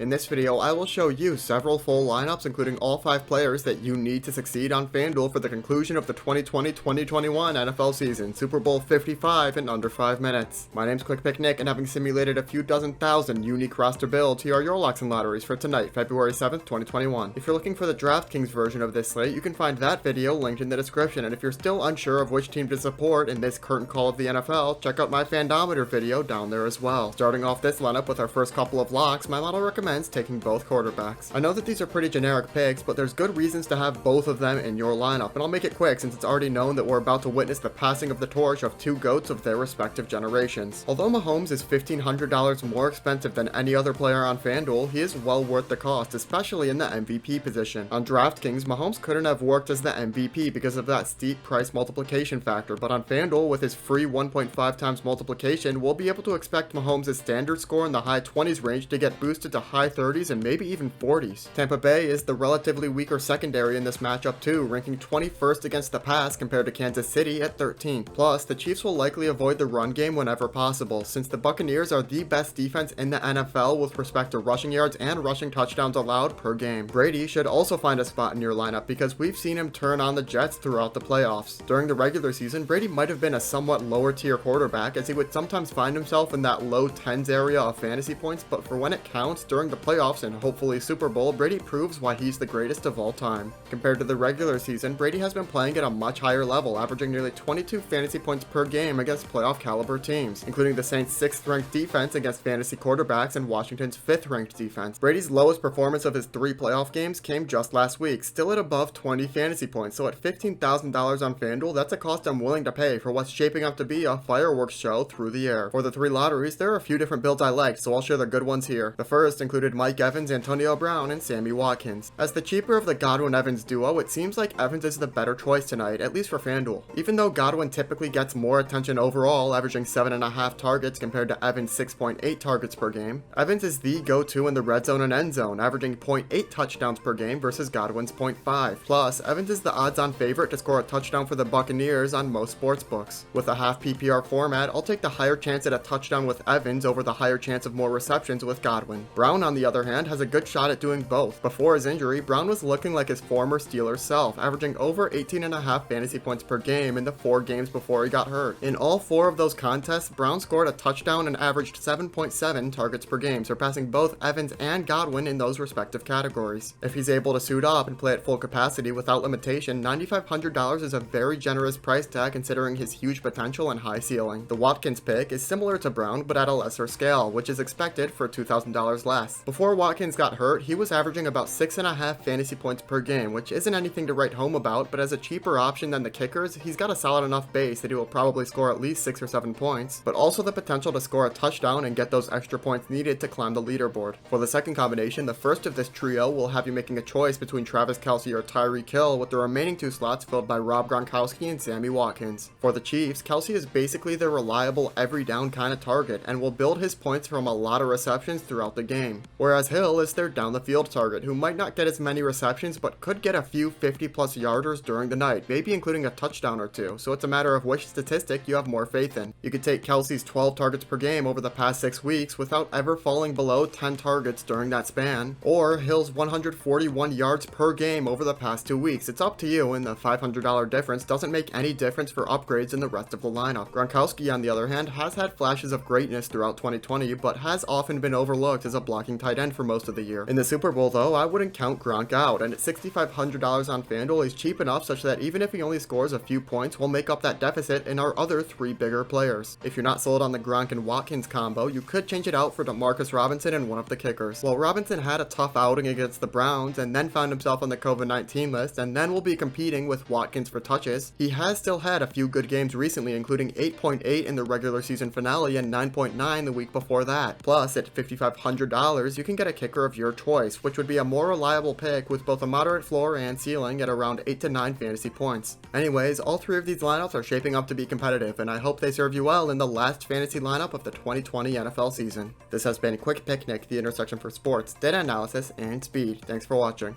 In this video, I will show you several full lineups including all 5 players that you need to succeed on FanDuel for the conclusion of the 2020-2021 NFL season, Super Bowl 55 in under 5 minutes. My name's Quick Pick Nick, and having simulated a few dozen thousand unique roster builds, here are your locks and lotteries for tonight, February 7th, 2021. If you're looking for the DraftKings version of this slate, you can find that video linked in the description, and if you're still unsure of which team to support in this current call of the NFL, check out my Fandometer video down there as well. Starting off this lineup with our first couple of locks, my model recommends taking both quarterbacks. I know that these are pretty generic picks, but there's good reasons to have both of them in your lineup, and I'll make it quick since it's already known that we're about to witness the passing of the torch of two GOATs of their respective generations. Although Mahomes is $1,500 more expensive than any other player on FanDuel, he is well worth the cost, especially in the MVP position. On DraftKings, Mahomes couldn't have worked as the MVP because of that steep price multiplication factor, but on FanDuel, with his free 1.5 times multiplication, we'll be able to expect Mahomes' standard score in the high 20s range to get boosted to high 30s and maybe even 40s. Tampa Bay is the relatively weaker secondary in this matchup too, ranking 21st against the pass compared to Kansas City at 13th. Plus, the Chiefs will likely avoid the run game whenever possible, since the Buccaneers are the best defense in the NFL with respect to rushing yards and rushing touchdowns allowed per game. Brady should also find a spot in your lineup because we've seen him turn on the Jets throughout the playoffs. During the regular season, Brady might have been a somewhat lower tier quarterback, as he would sometimes find himself in that low 10s area of fantasy points, but for when it counts during the playoffs and hopefully Super Bowl, Brady proves why he's the greatest of all time. Compared to the regular season, Brady has been playing at a much higher level, averaging nearly 22 fantasy points per game against playoff caliber teams, including the Saints' 6th ranked defense against fantasy quarterbacks and Washington's 5th ranked defense. Brady's lowest performance of his 3 playoff games came just last week, still at above 20 fantasy points, so at $15,000 on FanDuel, that's a cost I'm willing to pay for what's shaping up to be a fireworks show through the air. For the 3 lotteries, there are a few different builds I liked, so I'll share the good ones here. The first included Mike Evans, Antonio Brown, and Sammy Watkins. As the cheaper of the Godwin-Evans duo, it seems like Evans is the better choice tonight, at least for FanDuel. Even though Godwin typically gets more attention overall, averaging 7.5 targets compared to Evans' 6.8 targets per game, Evans is the go-to in the red zone and end zone, averaging 0.8 touchdowns per game versus Godwin's 0.5. Plus, Evans is the odds-on favorite to score a touchdown for the Buccaneers on most sportsbooks. With a half PPR format, I'll take the higher chance at a touchdown with Evans over the higher chance of more receptions with Godwin. Brown, on the other hand, has a good shot at doing both. Before his injury, Brown was looking like his former Steelers self, averaging over 18.5 fantasy points per game in the 4 games before he got hurt. In all 4 of those contests, Brown scored a touchdown and averaged 7.7 targets per game, surpassing both Evans and Godwin in those respective categories. If he's able to suit up and play at full capacity without limitation, $9,500 is a very generous price tag considering his huge potential and high ceiling. The Watkins pick is similar to Brown but at a lesser scale, which is expected for $2,000 less. Before Watkins got hurt, he was averaging about 6.5 fantasy points per game, which isn't anything to write home about, but as a cheaper option than the kickers, he's got a solid enough base that he will probably score at least 6 or 7 points, but also the potential to score a touchdown and get those extra points needed to climb the leaderboard. For the second combination, the first of this trio will have you making a choice between Travis Kelce or Tyreek Hill, with the remaining 2 slots filled by Rob Gronkowski and Sammy Watkins. For the Chiefs, Kelce is basically their reliable every down kind of target and will build his points from a lot of receptions throughout the game, whereas Hill is their down the field target who might not get as many receptions but could get a few 50+ yarders during the night, maybe including a touchdown or 2, so it's a matter of which statistic you have more faith in. You could take Kelce's 12 targets per game over the past 6 weeks without ever falling below 10 targets during that span, or Hill's 141 yards per game over the past 2 weeks. It's up to you, and the $500 difference doesn't make any difference for upgrades in the rest of the lineup. Gronkowski, on the other hand, has had flashes of greatness throughout 2020 but has often been overlooked as a blocking tight end for most of the year. In the Super Bowl though, I wouldn't count Gronk out, and at $6,500 on FanDuel, he's cheap enough such that even if he only scores a few points, we'll make up that deficit in our other 3 bigger players. If you're not sold on the Gronk and Watkins combo, you could change it out for Demarcus Robinson and one of the kickers. While Robinson had a tough outing against the Browns and then found himself on the COVID-19 list and then will be competing with Watkins for touches, he has still had a few good games recently, including 8.8 in the regular season finale and 9.9 the week before that. Plus, at $5,500, you can get a kicker of your choice, which would be a more reliable pick with both a moderate floor and ceiling at around 8 to 9 fantasy points. Anyways, all 3 of these lineups are shaping up to be competitive, and I hope they serve you well in the last fantasy lineup of the 2020 NFL season. This has been Quick Pick Nick, the intersection for sports, data analysis, and speed. Thanks for watching.